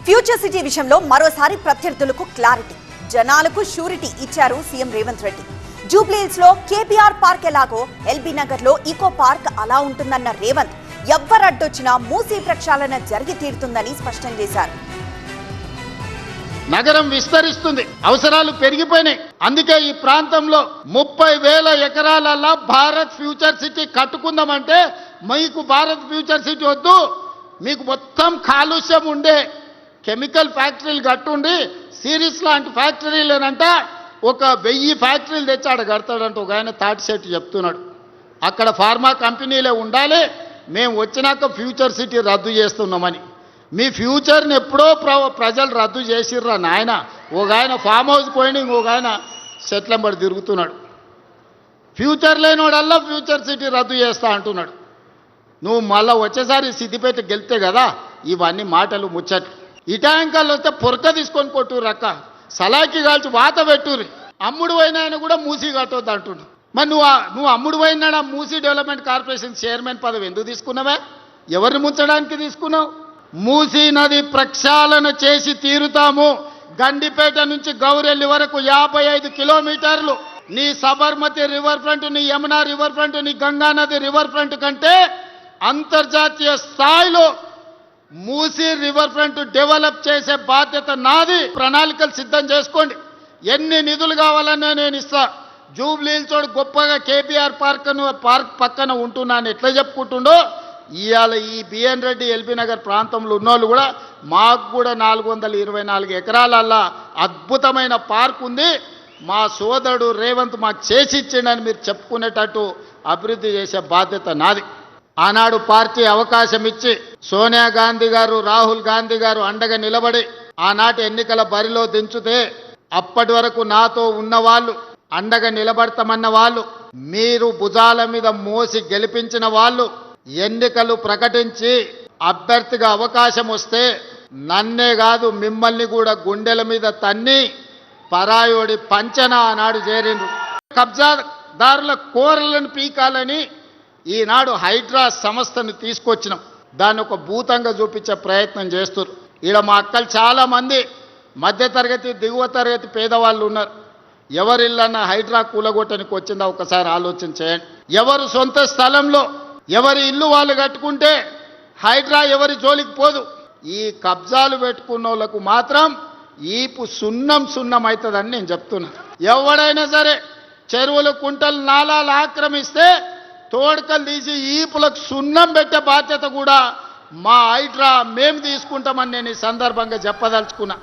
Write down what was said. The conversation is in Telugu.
ఫ్యూచర్ సిటీ విషయంలో మరోసారి ప్రత్యర్థులకు క్లారిటీ, జనాలకు షూరిటీ ఇచ్చారు సీఎం రేవంత్ రెడ్డి. జూబ్లీహిల్స్ లో కేపీఆర్ పార్క్ ఎలాగో ఎల్బీ నగర్ లో ఈకో పార్క్ అలా ఉంటుందన్న రేవంత్, ఎవ్వరడ్డొచ్చినా మూసీ ప్రక్షాళన జరిగి తీరుతుందని స్పష్టం చేశారు. నగరం విస్తరిస్తుంది, అవసరాలు పెరిగిపోయినాయి. అందుకే ఈ ప్రాంతంలో 30,000 ఎకరాలలో భారత్ ఫ్యూచర్ సిటీ కట్టుకుందామంటే మీకు భారత్ ఫ్యూచర్ సిటీ వద్దు, మీకు మొత్తం కాలుష్యం ఉండే కెమికల్ ఫ్యాక్టరీలు కట్టుండి సిరీస్ లాంటి ఫ్యాక్టరీలేనంట 1000 ఫ్యాక్టరీలు తెచ్చాడు కడతాడంట ఒక ఆయన తాటి సెట్ చెప్తున్నాడు. అక్కడ ఫార్మా కంపెనీలే ఉండాలి, మేము వచ్చినాక ఫ్యూచర్ సిటీ రద్దు చేస్తున్నామని. మీ ఫ్యూచర్ని ఎప్పుడో ప్రజలు రద్దు చేసిర్రా నాయన. ఒక ఆయన ఫామ్ హౌస్ పోయిన ఇంకొక ఆయన సెట్లంబడి తిరుగుతున్నాడు. ఫ్యూచర్ లేనివాడల్లా ఫ్యూచర్ సిటీ రద్దు చేస్తా అంటున్నాడు. నువ్వు మళ్ళీ వచ్చేసారి సిద్దిపేట గెలితే కదా ఇవన్నీ మాటలు ముచ్చట్లు. ఇటాంకాలు వస్తే పొరక తీసుకొని కొట్టుర్రు అక్క, సలాకి కాల్చి వాత పెట్టుర్రి. అమ్ముడు పోయిన ఆయన కూడా మూసీ కట్టొద్దు అంటుండు. మరి నువ్వు అమ్ముడు పోయినాడా మూసీ డెవలప్మెంట్ కార్పొరేషన్ చైర్మన్ పదవి ఎందుకు తీసుకున్నావే? ఎవరిని ముంచడానికి తీసుకున్నావు? మూసీ నది ప్రక్షాళన చేసి తీరుతాము. గండిపేట నుంచి గౌరెల్లి వరకు 55 కిలోమీటర్లు. నీ సబర్మతి రివర్ ఫ్రంట్, నీ యమునా రివర్ ఫ్రంట్, నీ గంగా నది రివర్ ఫ్రంట్ కంటే అంతర్జాతీయ స్థాయిలో మూసీ రివర్ ఫ్రంట్ డెవలప్ చేసే బాధ్యత నాది. ప్రణాళికలు సిద్ధం చేసుకోండి, ఎన్ని నిధులు కావాలన్నా నేను ఇస్తా. జూబ్లీహిల్స్ తోడు గొప్పగా కేపీఆర్ పార్క్ పక్కన ఉంటున్నాను ఎట్లా చెప్పుకుంటుండో, ఇవాళ ఈ బిఎన్ రెడ్డి ఎల్బీ నగర్ ప్రాంతంలో ఉన్నోళ్ళు కూడా మాకు కూడా 424 ఎకరాలల్లా అద్భుతమైన పార్క్ ఉంది, మా సోదరుడు రేవంత్ మాకు చేసి ఇచ్చిండని మీరు చెప్పుకునేటట్టు అభివృద్ధి చేసే బాధ్యత నాది. ఆనాడు పార్టీ అవకాశం ఇచ్చి సోనియా గాంధీ గారు, రాహుల్ గాంధీ గారు అండగా నిలబడి ఆనాటి ఎన్నికల బరిలో దించుతే అప్పటి వరకు నాతో ఉన్నవాళ్ళు, అండగా నిలబడతామన్న వాళ్ళు, మీరు భుజాల మీద మోసి గెలిపించిన వాళ్ళు ఎన్నికలు ప్రకటించి అభ్యర్థిగా అవకాశం వస్తే నన్నే కాదు మిమ్మల్ని కూడా గుండెల మీద తన్ని పరాయోడి పంచన ఆనాడు చేరిండ్రు. కబ్జాదారుల కోరలను పీకాలని ఈనాడు హైడ్రా సంస్థను తీసుకొచ్చినాం. దాన్ని ఒక భూతంగా చూపించే ప్రయత్నం చేస్తున్నారు. ఈడ మా అక్కలు చాలామంది మధ్యతరగతి దిగువ తరగతి పేదవాళ్ళు ఉన్నారు. ఎవరిల్లన్నా హైడ్రా కూలగొట్టనికి వచ్చిందా ఒకసారి ఆలోచన చేయండి. ఎవరు సొంత స్థలంలో ఎవరి ఇల్లు వాళ్ళు కట్టుకుంటే హైడ్రా ఎవరి జోలికి పోదు. ఈ కబ్జాలు పెట్టుకున్న వాళ్ళకు మాత్రం ఈపు సున్నం అవుతుందని నేను చెప్తున్నా. ఎవడైనా సరే చెరువులు, కుంటలు, నాలాలు ఆక్రమిస్తే తోడుకలు తీసి ఈపులకు సున్నం పెట్టే బాధ్యత కూడా మా హైడ్రా మేము తీసుకుంటామని నేను ఈ సందర్భంగా చెప్పదలుచుకున్నా.